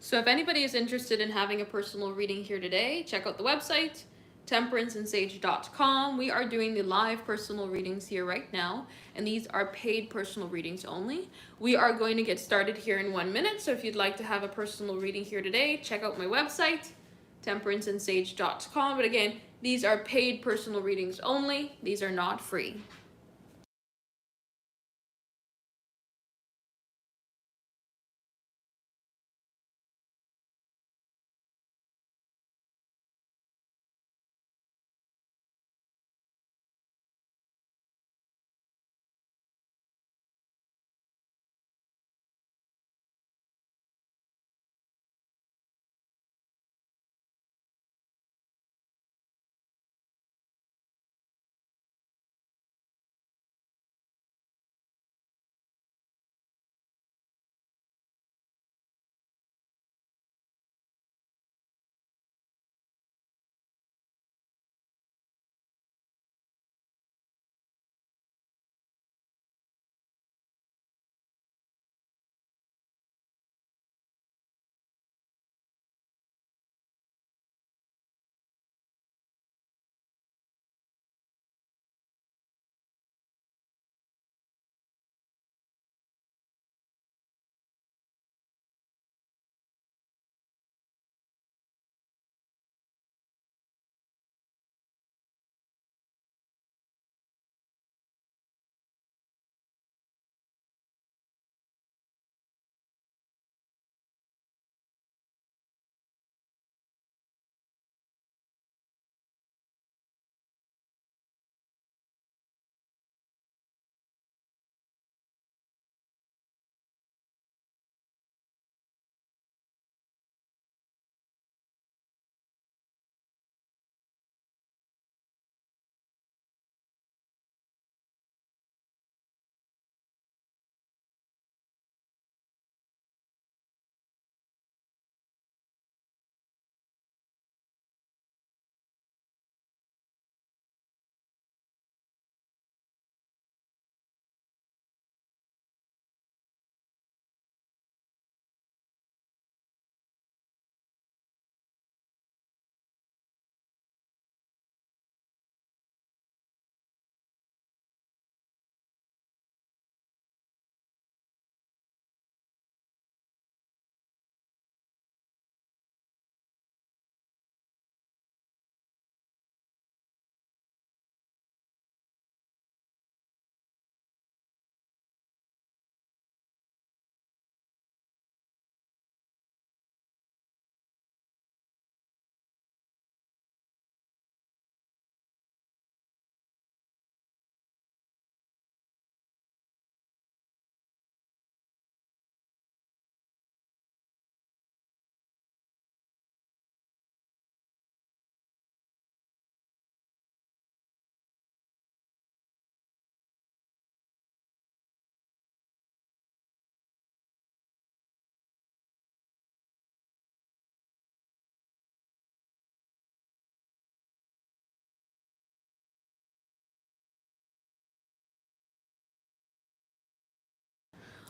So if anybody is interested in having a personal reading here today, check out the website, temperanceandsage.com. We are doing the live personal readings here right now, and these are paid personal readings only. We are going to get started here in 1 minute, so if you'd like to have a personal reading here today, check out my website, temperanceandsage.com. But again, these are paid personal readings only. These are not free.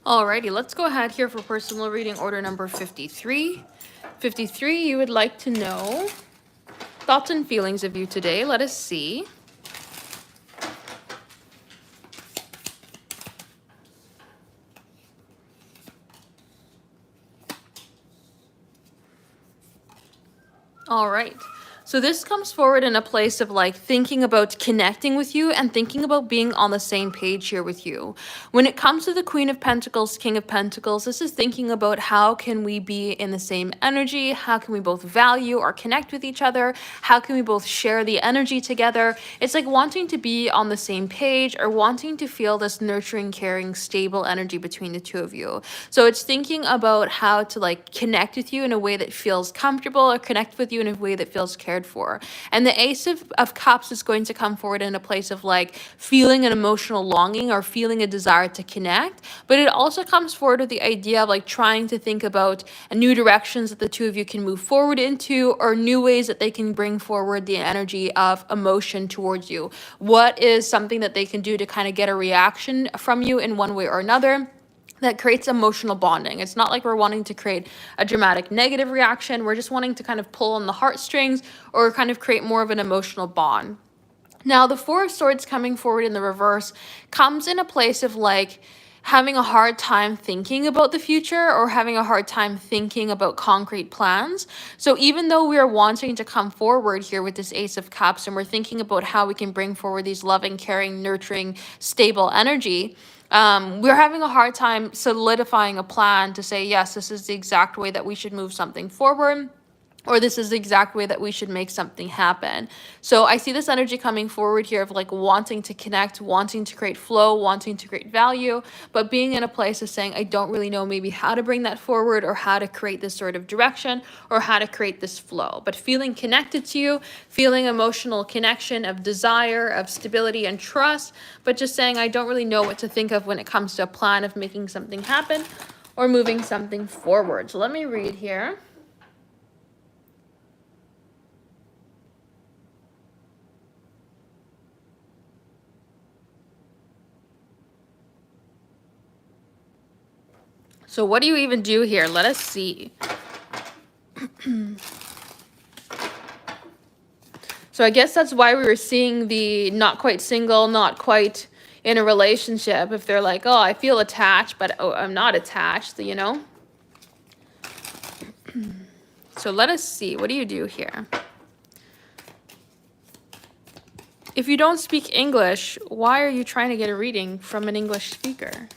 Alrighty, let's go ahead here for personal reading order number 53. 53, you would like to know thoughts and feelings of you today. Let us see. All right. So this comes forward in a place of like thinking about connecting with you and thinking about being on the same page here with you. When it comes to the Queen of Pentacles, King of Pentacles, this is thinking about how can we be in the same energy? How can we both value or connect with each other? How can we both share the energy together? It's like wanting to be on the same page or wanting to feel this nurturing, caring, stable energy between the two of you. So it's thinking about how to like connect with you in a way that feels comfortable or connect with you in a way that feels cared for. And the Ace of Cups is going to come forward in a place of like feeling an emotional longing or feeling a desire to connect. But it also comes forward with the idea of like trying to think about new directions that the two of you can move forward into or new ways that they can bring forward the energy of emotion towards you. What is something that they can do to kind of get a reaction from you in one way or another? that creates emotional bonding. It's not like we're wanting to create a dramatic negative reaction. We're just wanting to kind of pull on the heartstrings or kind of create more of an emotional bond. Now, the Four of Swords coming forward in the reverse comes in a place of like having a hard time thinking about the future or having a hard time thinking about concrete plans. So even though we are wanting to come forward here with this Ace of Cups and we're thinking about how we can bring forward these loving, caring, nurturing, stable energy, we're having a hard time solidifying a plan to say, yes, this is the exact way that we should move something forward, or this is the exact way that we should make something happen. So I see this energy coming forward here of like wanting to connect, wanting to create flow, wanting to create value, but being in a place of saying, I don't really know maybe how to bring that forward or how to create this sort of direction or how to create this flow. But feeling connected to you, feeling emotional connection of desire, of stability and trust, but just saying, I don't really know what to think of when it comes to a plan of making something happen or moving something forward. So let me read here. So what do you even do here? Let us see. So I guess that's why we were seeing the not quite single, not quite in a relationship. If they're like, oh, I feel attached, but oh, I'm not attached, you know? So let us see. What do you do here? If you don't speak English, why are you trying to get a reading from an English speaker?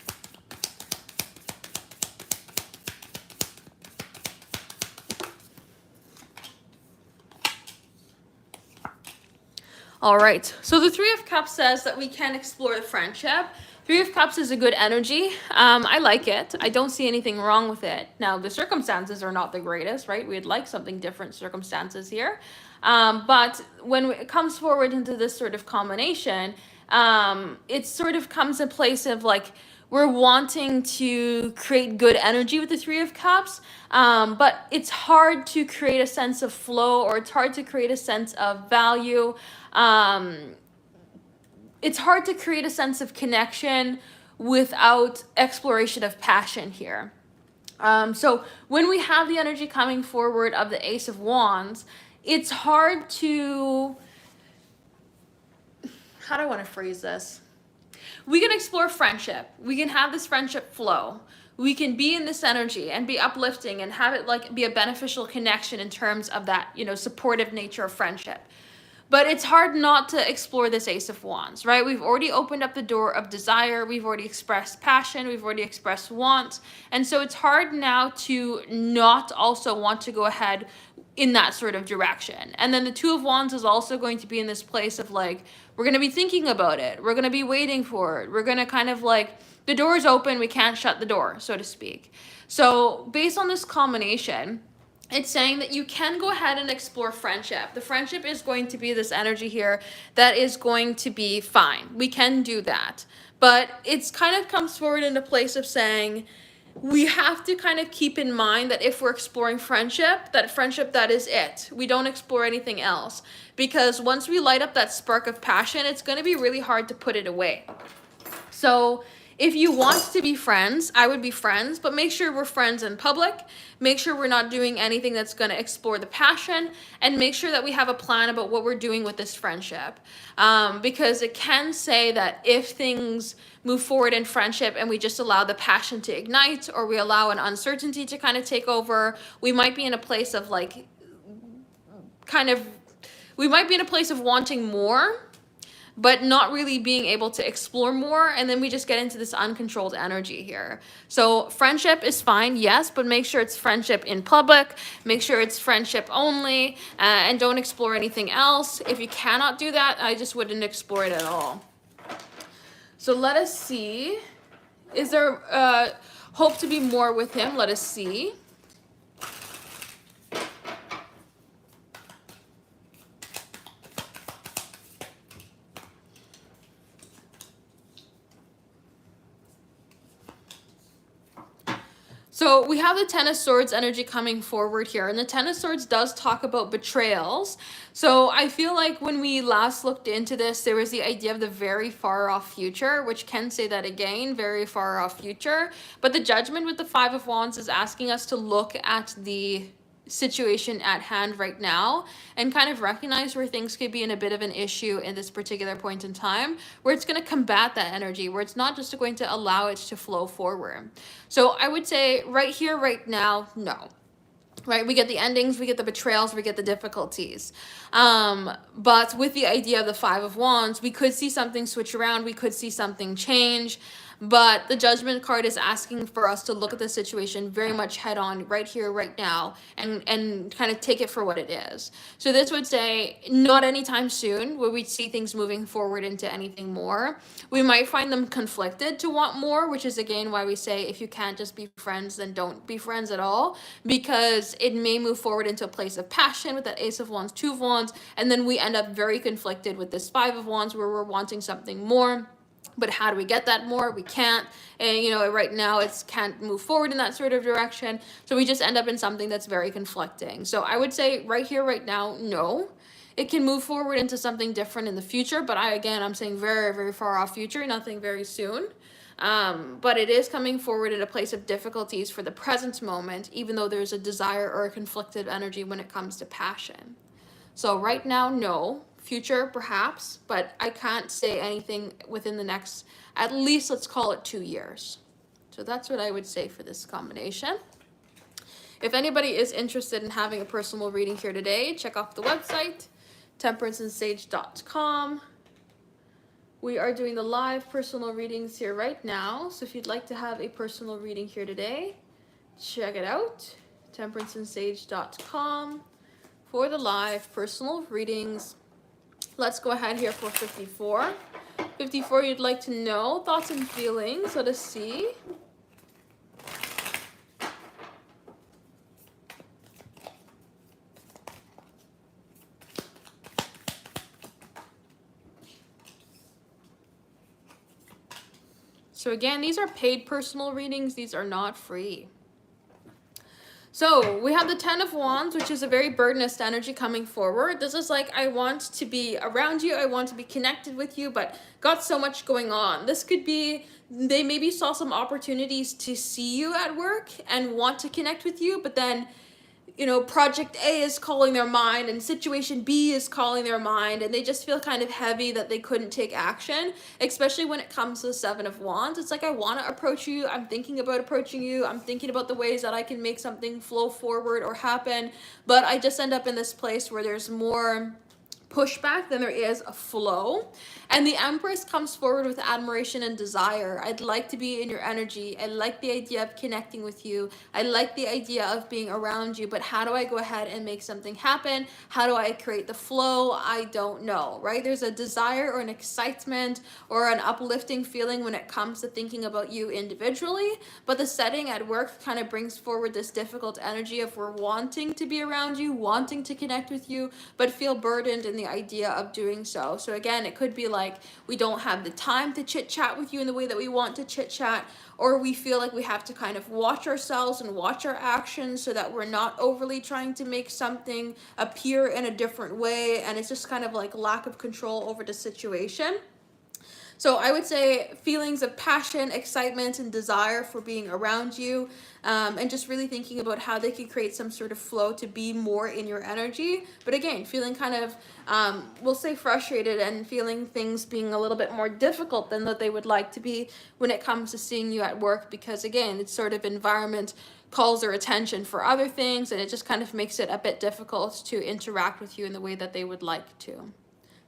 All right, so the Three of Cups says that we can explore the friendship. Three of Cups is a good energy. I like it. I don't see anything wrong with it. Now, the circumstances are not the greatest, right? We'd like something different circumstances here. But when it comes forward into this sort of combination, it sort of comes in place of like, we're wanting to create good energy with the Three of Cups, but it's hard to create a sense of flow, or it's hard to create a sense of value. It's hard to create a sense of connection without exploration of passion here. So when we have the energy coming forward of the Ace of Wands, it's hard to, how do I want to phrase this? We can explore friendship. We can have this friendship flow. We can be in this energy and be uplifting and have it like be a beneficial connection in terms of that, you know, supportive nature of friendship. But it's hard not to explore this Ace of Wands, right? We've already opened up the door of desire. We've already expressed passion. We've already expressed want. And so it's hard now to not also want to go ahead in that sort of direction. And then the Two of Wands is also going to be in this place of like, we're going to be thinking about it. We're going to be waiting for it. We're going to kind of like, the door is open. We can't shut the door, so to speak. So based on this combination, it's saying that you can go ahead and explore friendship. The friendship is going to be this energy here that is going to be fine. We can do that. But it's kind of comes forward in a place of saying, we have to kind of keep in mind that if we're exploring friendship, that is it. We don't explore anything else. Because once we light up that spark of passion, it's going to be really hard to put it away. So if you want to be friends, I would be friends, but make sure we're friends in public. Make sure we're not doing anything that's going to explore the passion, and make sure that we have a plan about what we're doing with this friendship. Because it can say that if things move forward in friendship and we just allow the passion to ignite, or we allow an uncertainty to kind of take over, we might be in a place of like, we might be in a place of wanting more, but not really being able to explore more, and then we just get into this uncontrolled energy here. So friendship is fine, yes, but make sure it's friendship in public, make sure it's friendship only, and don't explore anything else. If you cannot do that, I just wouldn't explore it at all. So let us see. Is there hope to be more with him? Let us see. So we have the Ten of Swords energy coming forward here, and the Ten of Swords does talk about betrayals. So I feel like when we last looked into this, there was the idea of the very far off future, which can say that again, very far off future. But the Judgment with the Five of Wands is asking us to look at the situation at hand right now and kind of recognize where things could be in a bit of an issue in this particular point in time, where it's going to combat that energy, where it's not just going to allow it to flow forward. So I would say right here, right now, no. Right, we get the endings, we get the betrayals, we get the difficulties. But with the idea of the Five of Wands, we could see something switch around, we could see something change. But the Judgment card is asking for us to look at the situation very much head on, right here, right now, and kind of take it for what it is. So this would say not anytime soon will we see things moving forward into anything more. We might find them conflicted to want more, which is again why we say if you can't just be friends, then don't be friends at all, because it may move forward into a place of passion with that Ace of Wands, Two of Wands, and then we end up very conflicted with this Five of Wands where we're wanting something more. But how do we get that more? We can't. And, you know, right now it's can't move forward in that sort of direction. So we just end up in something that's very conflicting. So I would say right here, right now, no. It can move forward into something different in the future. But I'm saying very, very far off future, nothing very soon. But it is coming forward in a place of difficulties for the present moment, even though there's a desire or a conflicted energy when it comes to passion. So right now, no. Future, perhaps, but I can't say anything within the next, at least let's call it 2 years. So that's what I would say for this combination. If anybody is interested in having a personal reading here today, check out the website, temperanceandsage.com. We are doing the live personal readings here right now. So if you'd like to have a personal reading here today, check it out, temperanceandsage.com. For the live personal readings. Let's go ahead here for 54. 54, you'd like to know thoughts and feelings. Let us see. So again, these are paid personal readings. These are not free. So we have the Ten of Wands, which is a very burdenous energy coming forward. This is like, I want to be around you. I want to be connected with you, but got so much going on. This could be, they maybe saw some opportunities to see you at work and want to connect with you, but then, you know, project A is calling their mind and situation B is calling their mind, and they just feel kind of heavy that they couldn't take action, especially when it comes to the Seven of Wands. It's like, I want to approach you. I'm thinking about approaching you. I'm thinking about the ways that I can make something flow forward or happen, but I just end up in this place where there's more pushback than there is a flow. And the Empress comes forward with admiration and desire. I'd like to be in your energy. I like the idea of connecting with you. I like the idea of being around you, but how do I go ahead and make something happen? How do I create the flow? I don't know, right? There's a desire or an excitement or an uplifting feeling when it comes to thinking about you individually, but the setting at work kind of brings forward this difficult energy of we're wanting to be around you, wanting to connect with you, but feel burdened in the idea of doing so. So again, it could be like we don't have the time to chit chat with you in the way that we want to chit chat, or we feel like we have to kind of watch ourselves and watch our actions so that we're not overly trying to make something appear in a different way, and it's just kind of like lack of control over the situation. So I would say feelings of passion, excitement, and desire for being around you, and just really thinking about how they could create some sort of flow to be more in your energy. But again, feeling kind of, we'll say frustrated and feeling things being a little bit more difficult than that they would like to be when it comes to seeing you at work, because again, it's sort of environment calls their attention for other things, and it just kind of makes it a bit difficult to interact with you in the way that they would like to.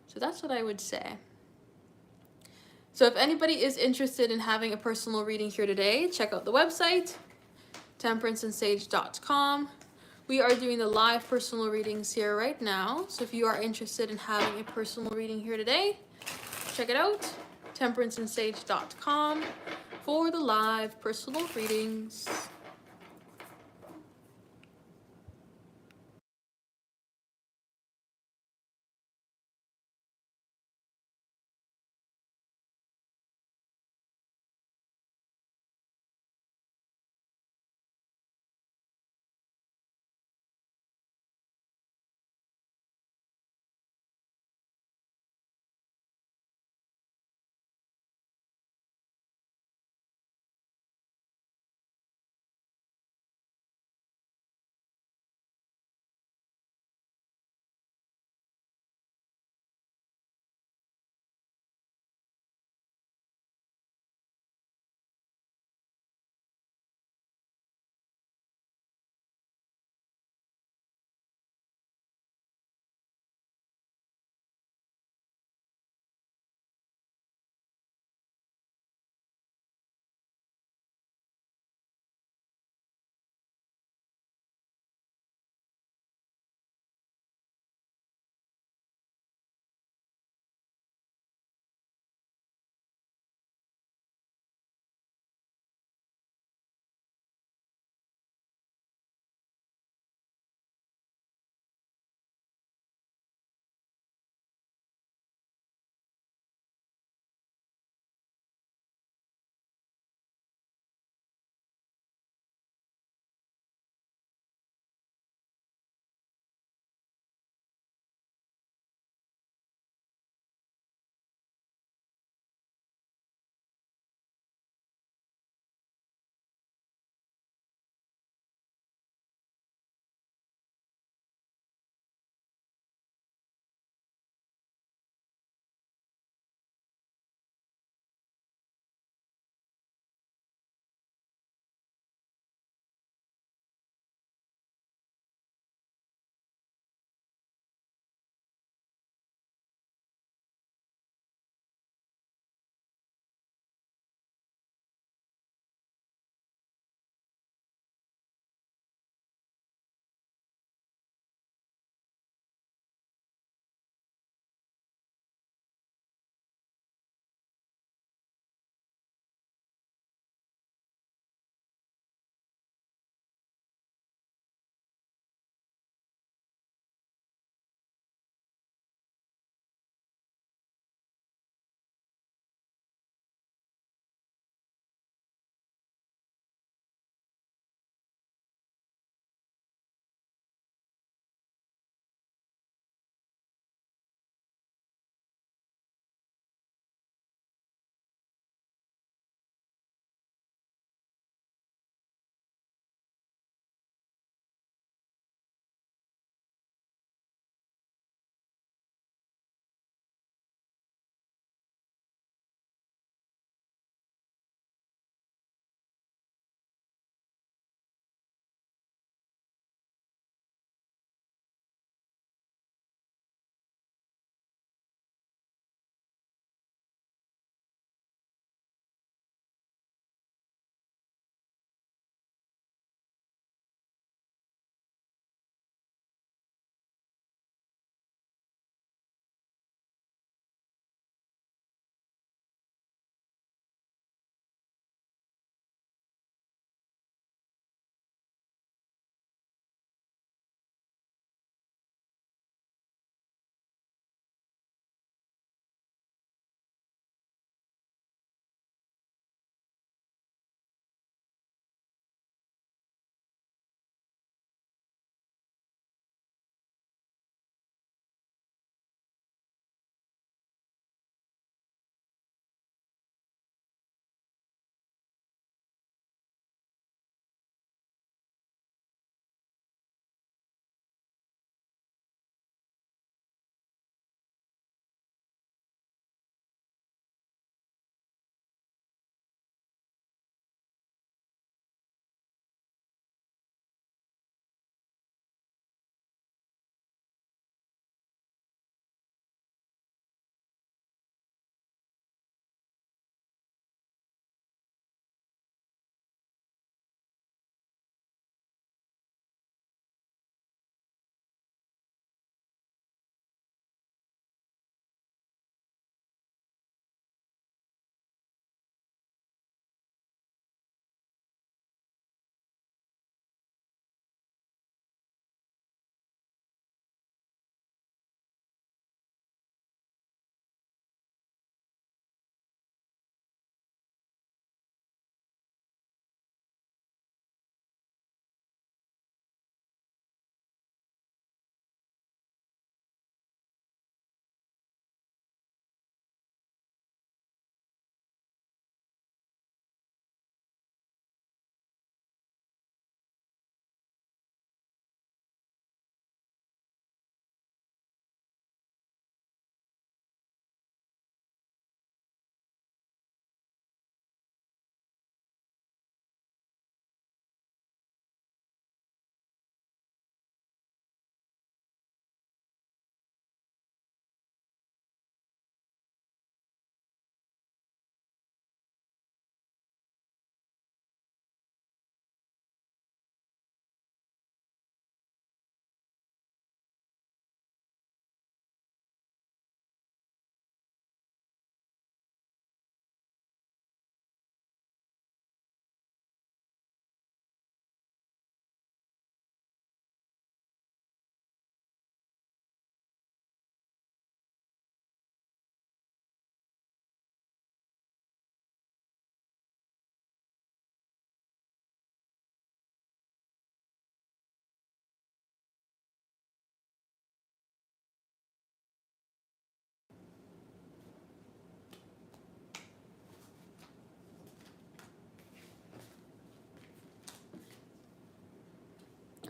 So that's what I would say. So if anybody is interested in having a personal reading here today, check out the website, temperanceandsage.com. We are doing the live personal readings here right now. So if you are interested in having a personal reading here today, check it out, temperanceandsage.com, for the live personal readings.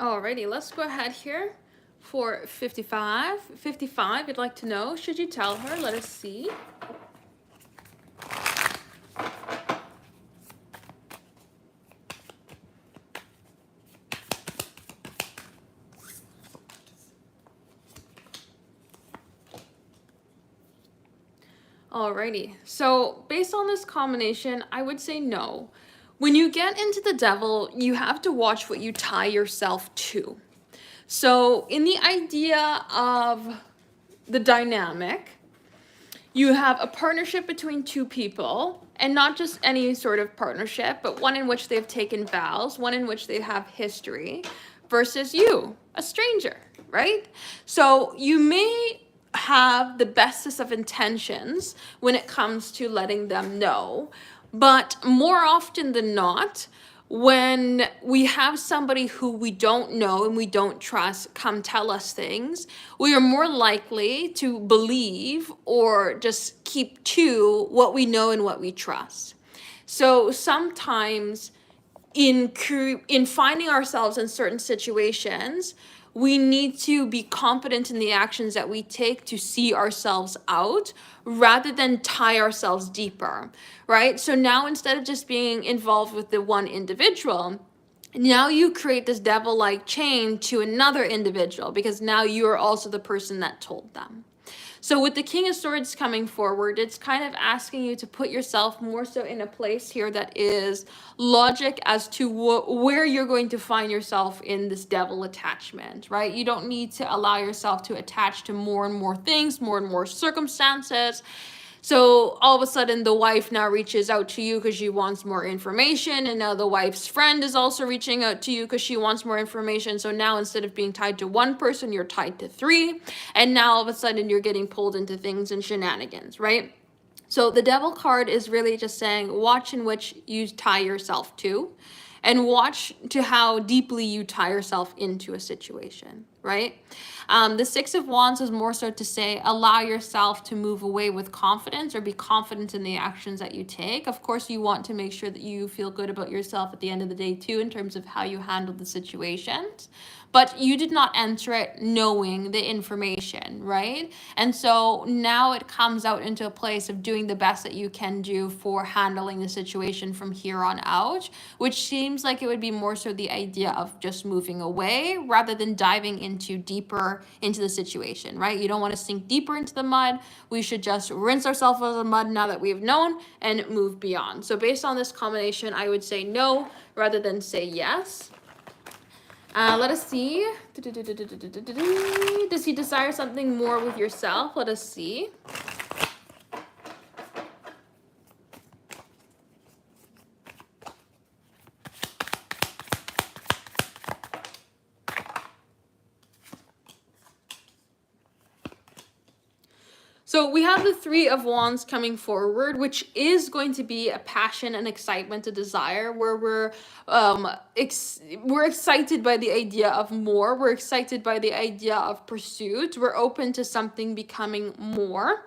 Alrighty, let's go ahead here for 55. 55, you'd like to know, should you tell her? Let us see. Alrighty, so based on this combination, I would say no. When you get into the devil, you have to watch what you tie yourself to. So, in the idea of the dynamic, you have a partnership between two people, and not just any sort of partnership, but one in which they've taken vows, one in which they have history, versus you, a stranger, right? So you may have the bestest of intentions when it comes to letting them know, but more often than not, when we have somebody who we don't know and we don't trust come tell us things, we are more likely to believe or just keep to what we know and what we trust. So sometimes in finding ourselves in certain situations, we need to be confident in the actions that we take to see ourselves out rather than tie ourselves deeper, right? So now instead of just being involved with the one individual, now you create this devil-like chain to another individual because now you are also the person that told them. So with the King of Swords coming forward, it's kind of asking you to put yourself more so in a place here that is logic as to where you're going to find yourself in this devil attachment, right? You don't need to allow yourself to attach to more and more things, more and more circumstances. So all of a sudden, the wife now reaches out to you because she wants more information, and now the wife's friend is also reaching out to you because she wants more information. So now instead of being tied to one person, you're tied to three, and now all of a sudden you're getting pulled into things and shenanigans, right? So the devil card is really just saying, watch in which you tie yourself to, and watch to how deeply you tie yourself into a situation, right? The Six of Wands is more so to say, allow yourself to move away with confidence or be confident in the actions that you take. Of course, you want to make sure that you feel good about yourself at the end of the day too, in terms of how you handle the situations. But you did not enter it knowing the information, right? And so now it comes out into a place of doing the best that you can do for handling the situation from here on out, which seems like it would be more so the idea of just moving away rather than diving into deeper into the situation, right? You don't want to sink deeper into the mud. We should just rinse ourselves out of the mud now that we've known and move beyond. So based on this combination, I would say no rather than say yes. Let us see. Does he desire something more with yourself? Let us see. So we have the Three of Wands coming forward, which is going to be a passion and excitement, a desire, where we're excited by the idea of more. We're excited by the idea of pursuit. We're open to something becoming more.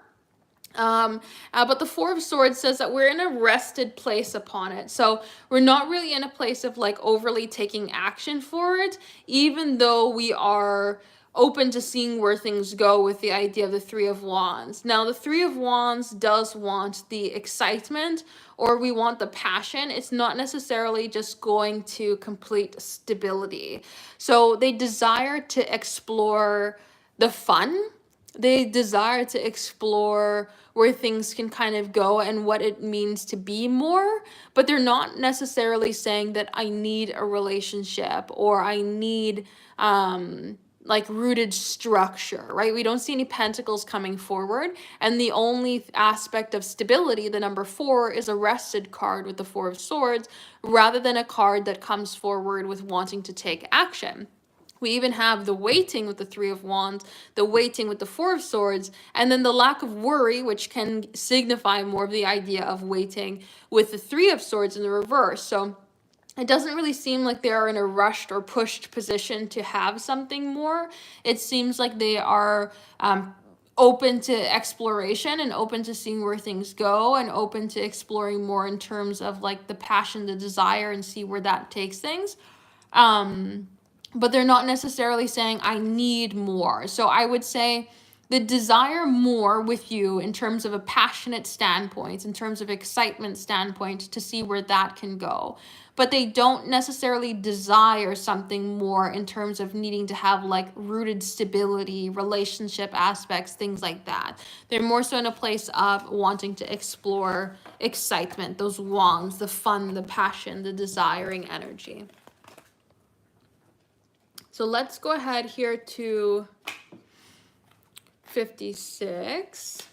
But the Four of Swords says that we're in a rested place upon it. So we're not really in a place of like overly taking action for it, even though we are open to seeing where things go with the idea of the Three of Wands. Now, the Three of Wands does want the excitement, or we want the passion. It's not necessarily just going to complete stability. So they desire to explore the fun. They desire to explore where things can kind of go and what it means to be more, but they're not necessarily saying that I need a relationship or I need like rooted structure, right? We don't see any pentacles coming forward, and the only aspect of stability, the number 4, is a rested card with the Four of Swords rather than a card that comes forward with wanting to take action. We even have the waiting with the Three of Wands, the waiting with the Four of Swords, and then the lack of worry, which can signify more of the idea of waiting with the Three of Swords in the reverse. So it doesn't really seem like they are in a rushed or pushed position to have something more. It seems like they are open to exploration and open to seeing where things go and open to exploring more in terms of like the passion, the desire, and see where that takes things. but they're not necessarily saying I need more. So I would say the desire more with you in terms of a passionate standpoint, in terms of excitement standpoint, to see where that can go. But they don't necessarily desire something more in terms of needing to have like rooted stability, relationship aspects, things like that. They're more so in a place of wanting to explore excitement, those wands, the fun, the passion, the desiring energy. So let's go ahead here to 56.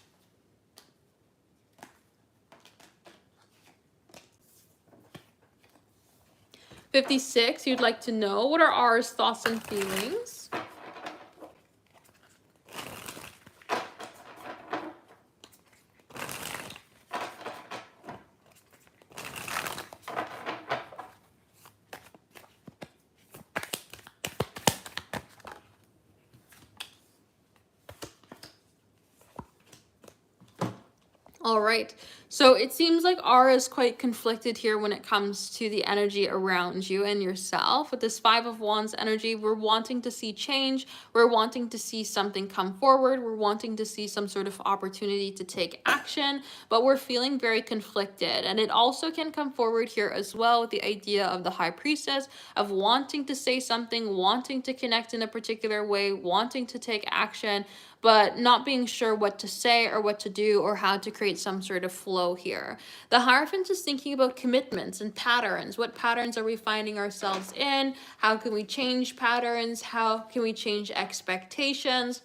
56, you'd like to know, what are R's thoughts and feelings? All right. So it seems like R is quite conflicted here when it comes to the energy around you and yourself. With this Five of Wands energy, we're wanting to see change. We're wanting to see something come forward. We're wanting to see some sort of opportunity to take action, but we're feeling very conflicted. And it also can come forward here as well with the idea of the High Priestess, of wanting to say something, wanting to connect in a particular way, wanting to take action, but not being sure what to say or what to do or how to create some sort of flow here. The Hierophant is thinking about commitments and patterns. What patterns are we finding ourselves in? How can we change patterns? How can we change expectations?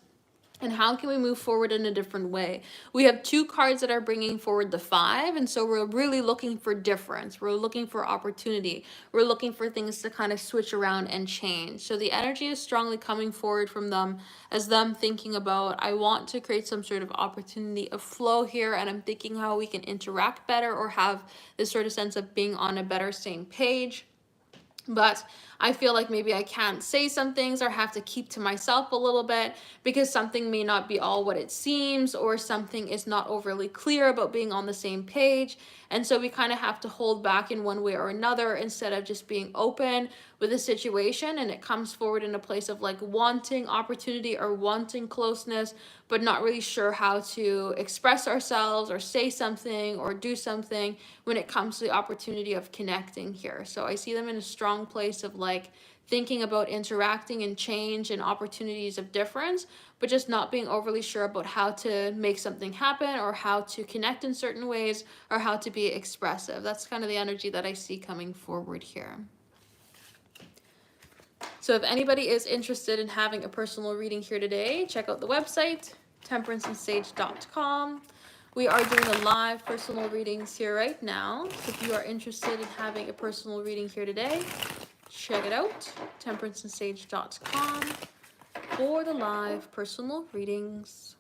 And how can we move forward in a different way? We have two cards that are bringing forward the five, and so we're really looking for difference. We're looking for opportunity. We're looking for things to kind of switch around and change. So the energy is strongly coming forward from them as them thinking about, I want to create some sort of opportunity of flow here, and I'm thinking how we can interact better or have this sort of sense of being on a better same page. But I feel like maybe I can't say some things or have to keep to myself a little bit because something may not be all what it seems, or something is not overly clear about being on the same page. And so we kind of have to hold back in one way or another instead of just being open with a situation. And it comes forward in a place of like wanting opportunity or wanting closeness, but not really sure how to express ourselves or say something or do something when it comes to the opportunity of connecting here. So I see them in a strong place of like thinking about interacting and change and opportunities of difference, but just not being overly sure about how to make something happen or how to connect in certain ways or how to be expressive. That's kind of the energy that I see coming forward here. So if anybody is interested in having a personal reading here today, check out the website, temperanceandsage.com. We are doing a live personal readings here right now. If you are interested in having a personal reading here today, check it out, temperanceandsage.com, for the live personal readings.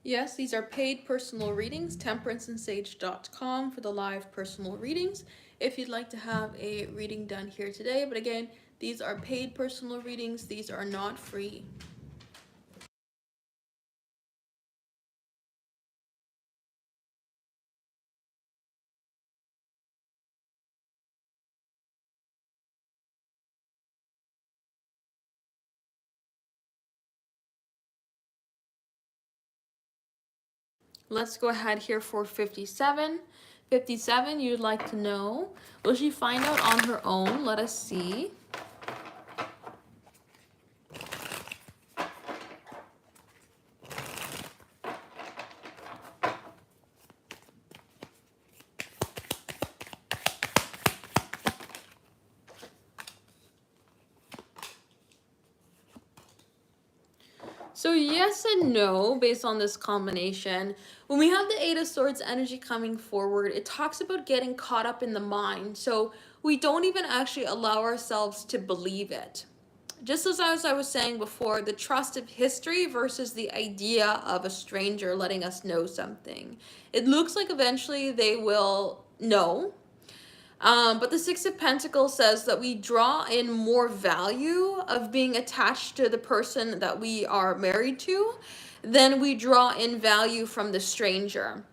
Yes, these are paid personal readings, temperanceandsage.com for the live personal readings. If you'd like to have a reading done here today, but again, these are paid personal readings, these are not free. Let's go ahead here for 57. 57, you'd like to know, will she find out on her own? Let us see. So yes and no, based on this combination. When we have the Eight of Swords energy coming forward, it talks about getting caught up in the mind. So we don't even actually allow ourselves to believe it. Just as I was saying before, the trust of history versus the idea of a stranger letting us know something. It looks like eventually they will know. But the Six of Pentacles says that we draw in more value of being attached to the person that we are married to than we draw in value from the stranger.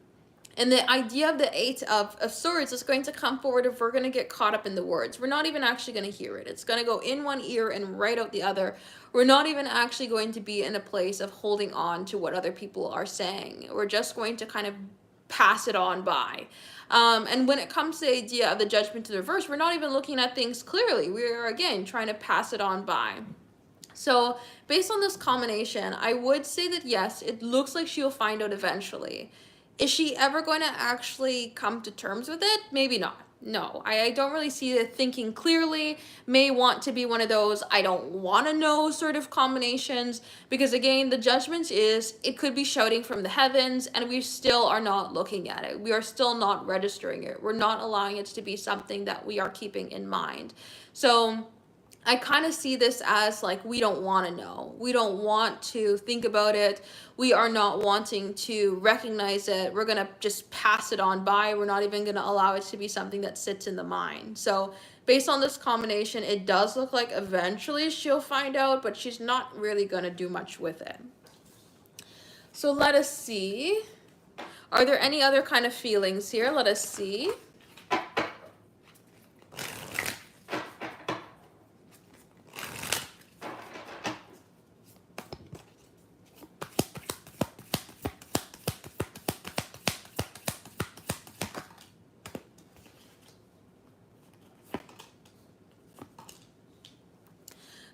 And the idea of the Eight of Swords is going to come forward if we're going to get caught up in the words. We're not even actually going to hear it. It's going to go in one ear and right out the other. We're not even actually going to be in a place of holding on to what other people are saying. We're just going to kind of pass it on by. And when it comes to the idea of the Judgment to the reverse, we're not even looking at things clearly. We are, again, trying to pass it on by. So based on this combination, I would say that yes, it looks like she'll find out eventually. Is she ever going to actually come to terms with it? Maybe not. No, I don't really see it thinking clearly. May want to be one of those I don't want to know sort of combinations, because again, the judgment is it could be shouting from the heavens and we still are not looking at it. We are still not registering it. We're not allowing it to be something that we are keeping in mind. So I kind of see this as like we don't want to know. We don't want to think about it. We are not wanting to recognize it. We're going to just pass it on by. We're not even going to allow it to be something that sits in the mind. So based on this combination, it does look like eventually she'll find out, but she's not really going to do much with it. So let us see. Are there any other kind of feelings here? Let us see.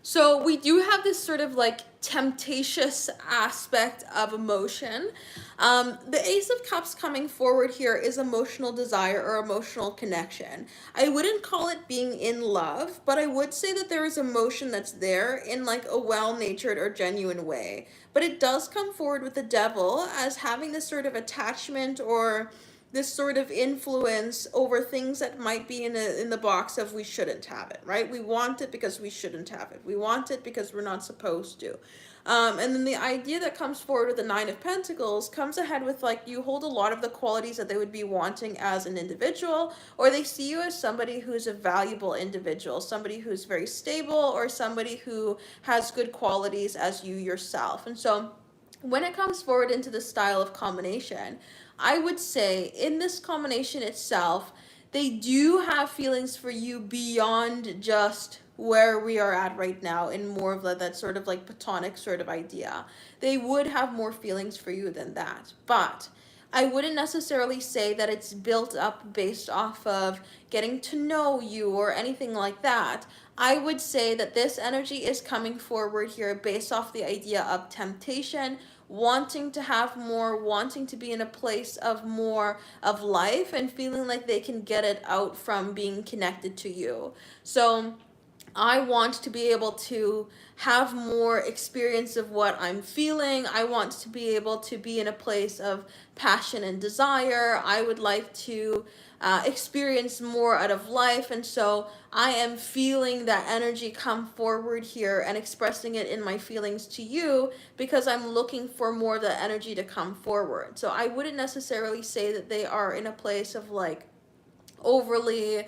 So we do have this sort of like temptatious aspect of emotion. The Ace of Cups coming forward here is emotional desire or emotional connection. I wouldn't call it being in love, but I would say that there is emotion that's there in like a well-natured or genuine way. But it does come forward with the Devil as having this sort of attachment or this sort of influence over things that might be in the box of we shouldn't have it, right? We want it because we shouldn't have it. We want it because we're not supposed to. And then the idea that comes forward with the Nine of Pentacles comes ahead with like you hold a lot of the qualities that they would be wanting as an individual, or they see you as somebody who's a valuable individual, somebody who's very stable, or somebody who has good qualities as you yourself. And so when it comes forward into the style of combination, I would say in this combination itself, they do have feelings for you beyond just where we are at right now in more of that sort of like platonic sort of idea. They would have more feelings for you than that. But I wouldn't necessarily say that it's built up based off of getting to know you or anything like that. I would say that this energy is coming forward here based off the idea of temptation, wanting to have more, wanting to be in a place of more of life and feeling like they can get it out from being connected to you. So I want to be able to have more experience of what I'm feeling. I want to be able to be in a place of passion and desire. I would like to experience more out of life. And so I am feeling that energy come forward here and expressing it in my feelings to you because I'm looking for more of that energy to come forward. So I wouldn't necessarily say that they are in a place of like overly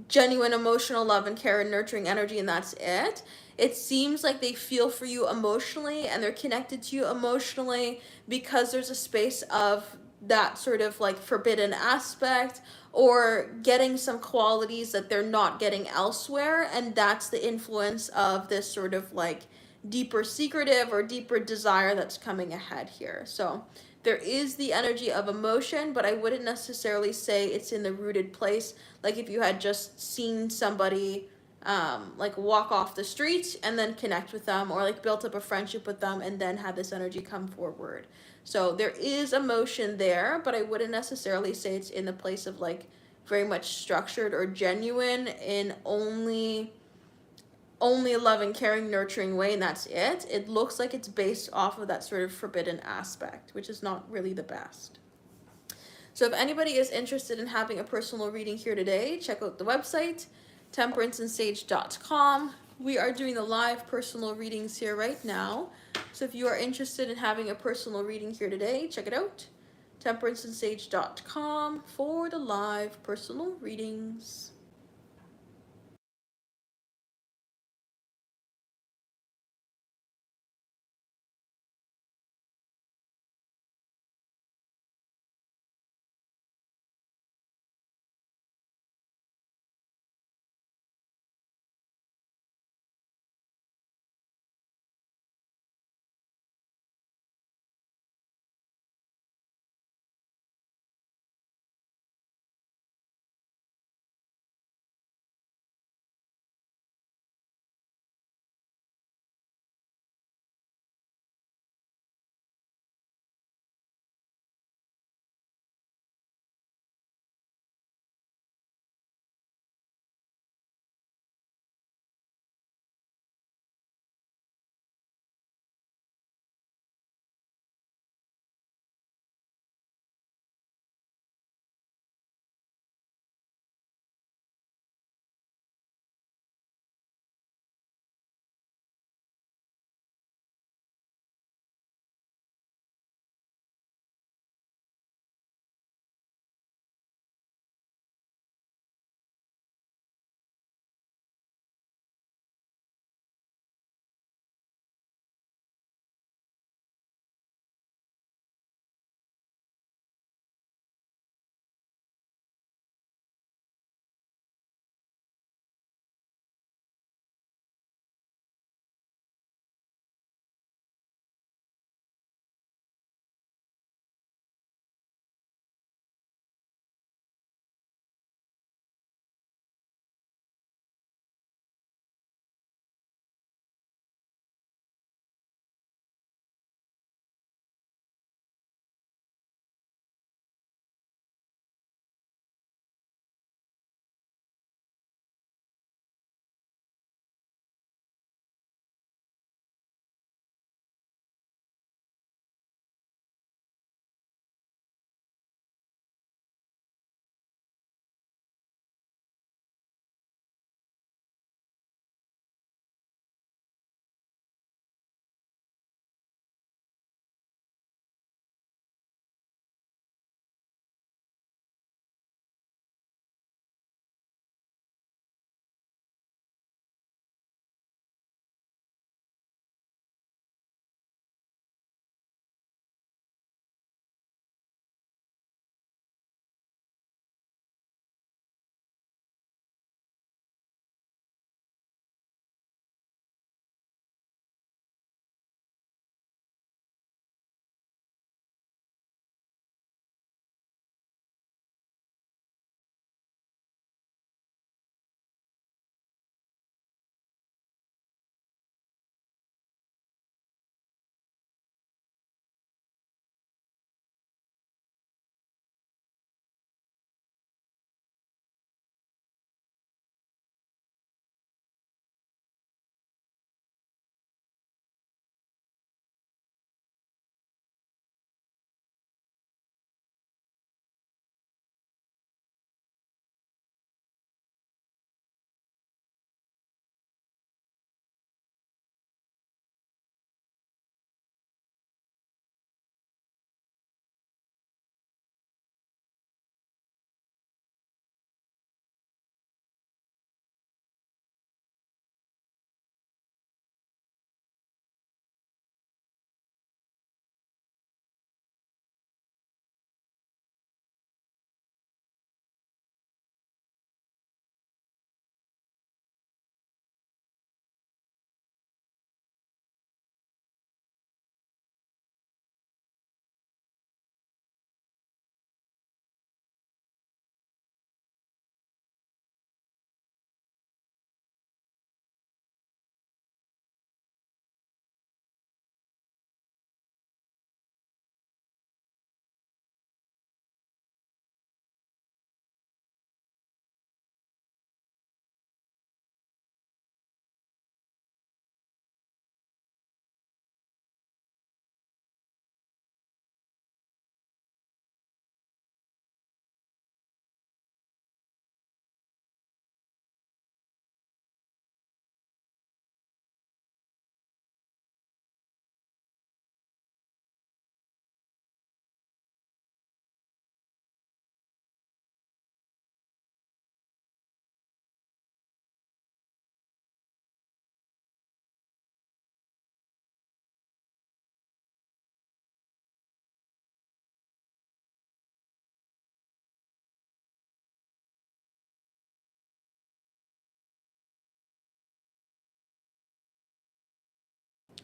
genuine emotional love and care and nurturing energy, and that's it. It seems like they feel for you emotionally and they're connected to you emotionally because there's a space of that sort of like forbidden aspect or getting some qualities that they're not getting elsewhere, and that's the influence of this sort of like deeper secretive or deeper desire that's coming ahead here. So there is the energy of emotion, but I wouldn't necessarily say it's in the rooted place. Like if you had just seen somebody like walk off the street and then connect with them, or like built up a friendship with them and then had this energy come forward. So there is emotion there, but I wouldn't necessarily say it's in the place of like very much structured or genuine in only a loving, caring, nurturing way, and that's it. It looks like it's based off of that sort of forbidden aspect, which is not really the best. So if anybody is interested in having a personal reading here today, check out the website, temperanceandsage.com. We are doing the live personal readings here right now. So if you are interested in having a personal reading here today, check it out, temperanceandsage.com, for the live personal readings.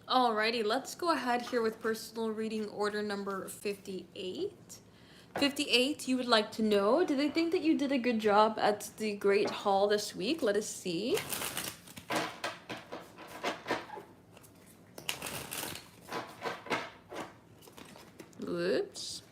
Alrighty, let's go ahead here with personal reading order number 58. 58, you would like to know, do they think that you did a good job at the Great Hall this week? Let us see. Whoops.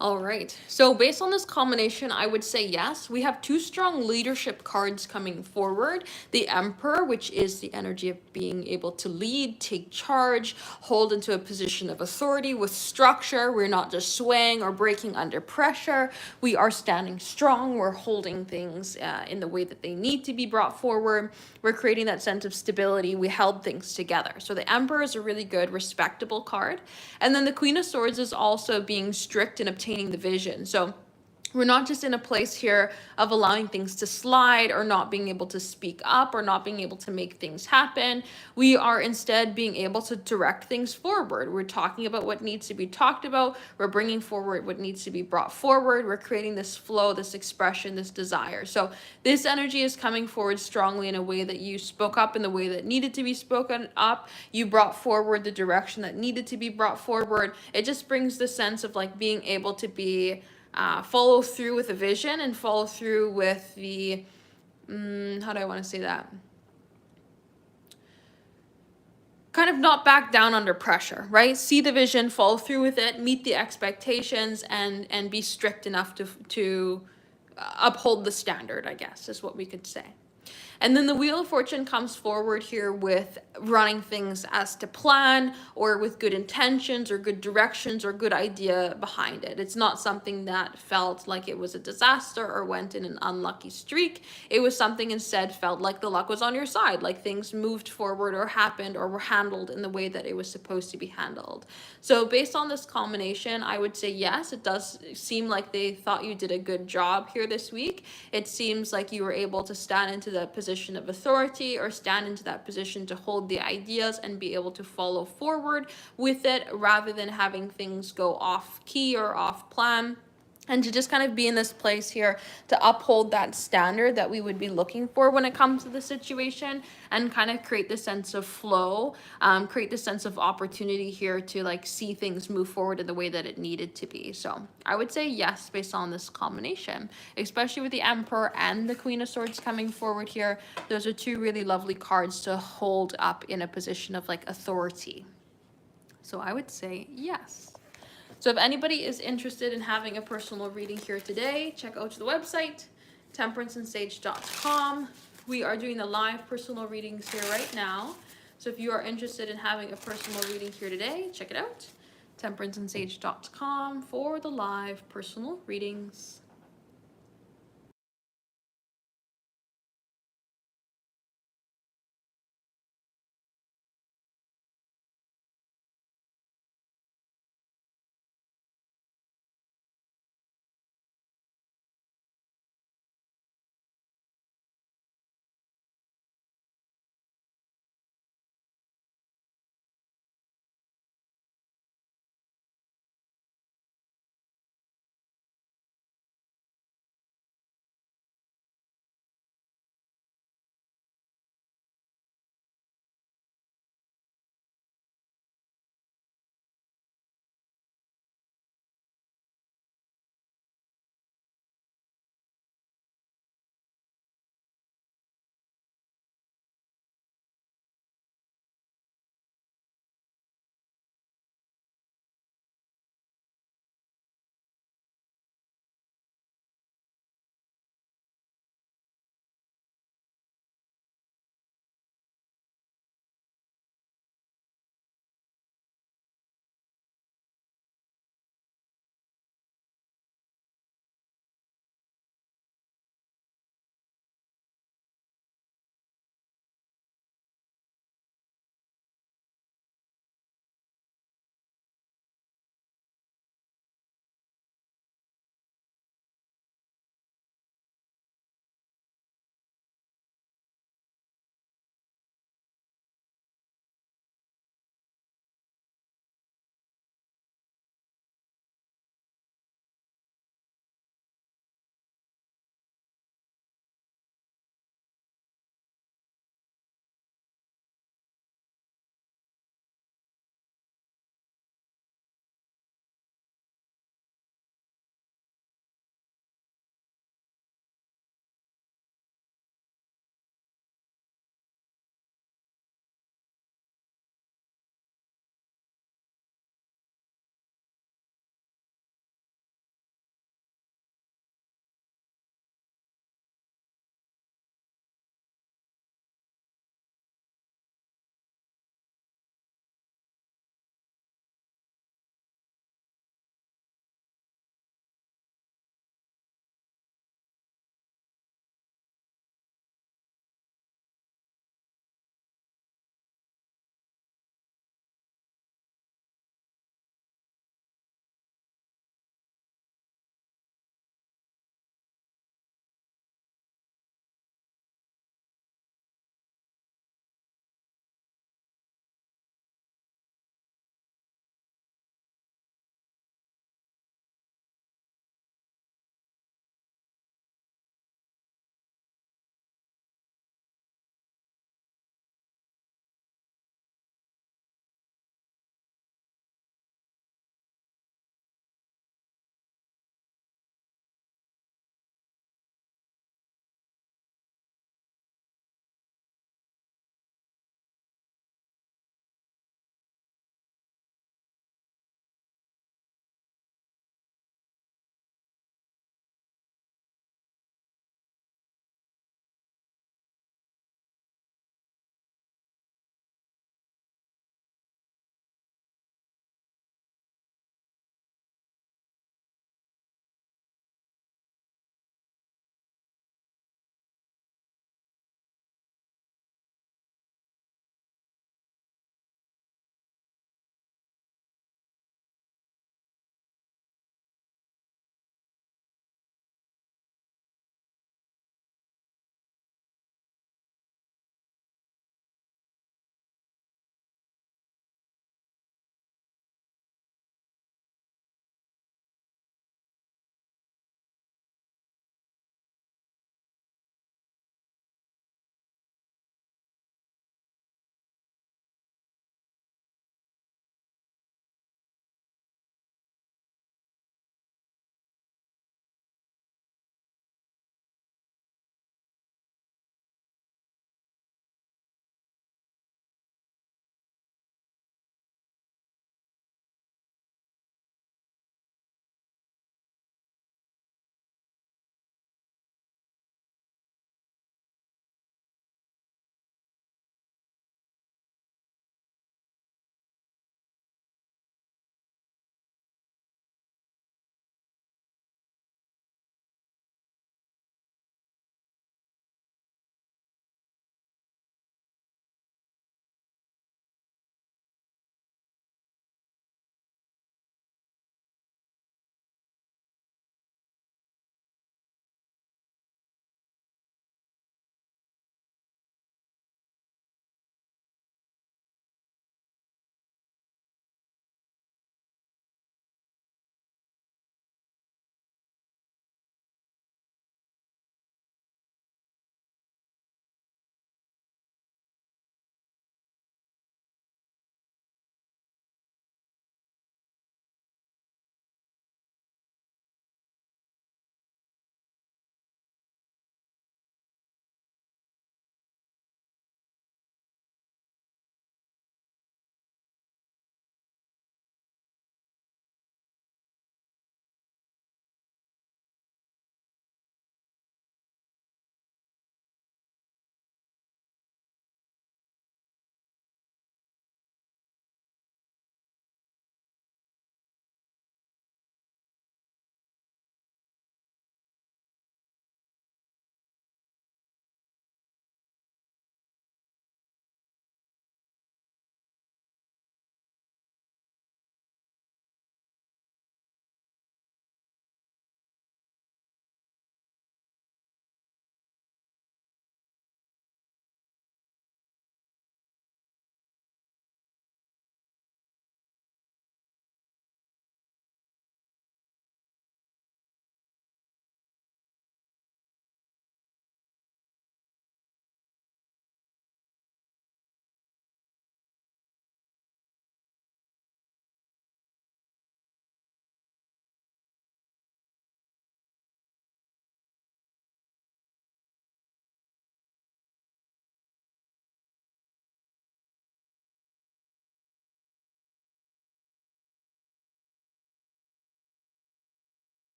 All right. So based on this combination, I would say yes. We have two strong leadership cards coming forward. The Emperor, which is the energy of being able to lead, take charge, hold into a position of authority with structure. We're not just swaying or breaking under pressure. We are standing strong. We're holding things in the way that they need to be brought forward. We're creating that sense of stability. We held things together. So the Emperor is a really good, respectable card. And then the Queen of Swords is also being strict in obtaining the vision. So we're not just in a place here of allowing things to slide or not being able to speak up or not being able to make things happen. We are instead being able to direct things forward. We're talking about what needs to be talked about. We're bringing forward what needs to be brought forward. We're creating this flow, this expression, this desire. So this energy is coming forward strongly in a way that you spoke up in the way that needed to be spoken up. You brought forward the direction that needed to be brought forward. It just brings the sense of like being able to be follow through with a vision and follow through with the, how do I want to say that? Kind of not back down under pressure, right? See the vision, follow through with it, meet the expectations, and be strict enough to uphold the standard, I guess, is what we could say. And then the Wheel of Fortune comes forward here with running things as to plan or with good intentions or good directions or good idea behind it. It's not something that felt like it was a disaster or went in an unlucky streak. It was something instead felt like the luck was on your side, like things moved forward or happened or were handled in the way that it was supposed to be handled. So based on this combination, I would say yes, it does seem like they thought you did a good job here this week. It seems like you were able to stand into the position of authority or stand into that position to hold the ideas and be able to follow forward with it rather than having things go off key or off plan. And to just kind of be in this place here to uphold that standard that we would be looking for when it comes to the situation and kind of create this sense of flow, create this sense of opportunity here to like see things move forward in the way that it needed to be. So I would say yes, based on this combination, especially with the Emperor and the Queen of Swords coming forward here. Those are two really lovely cards to hold up in a position of like authority. So I would say yes. So if anybody is interested in having a personal reading here today, check out the website, temperanceandsage.com. We are doing the live personal readings here right now. So if you are interested in having a personal reading here today, check it out, temperanceandsage.com for the live personal readings.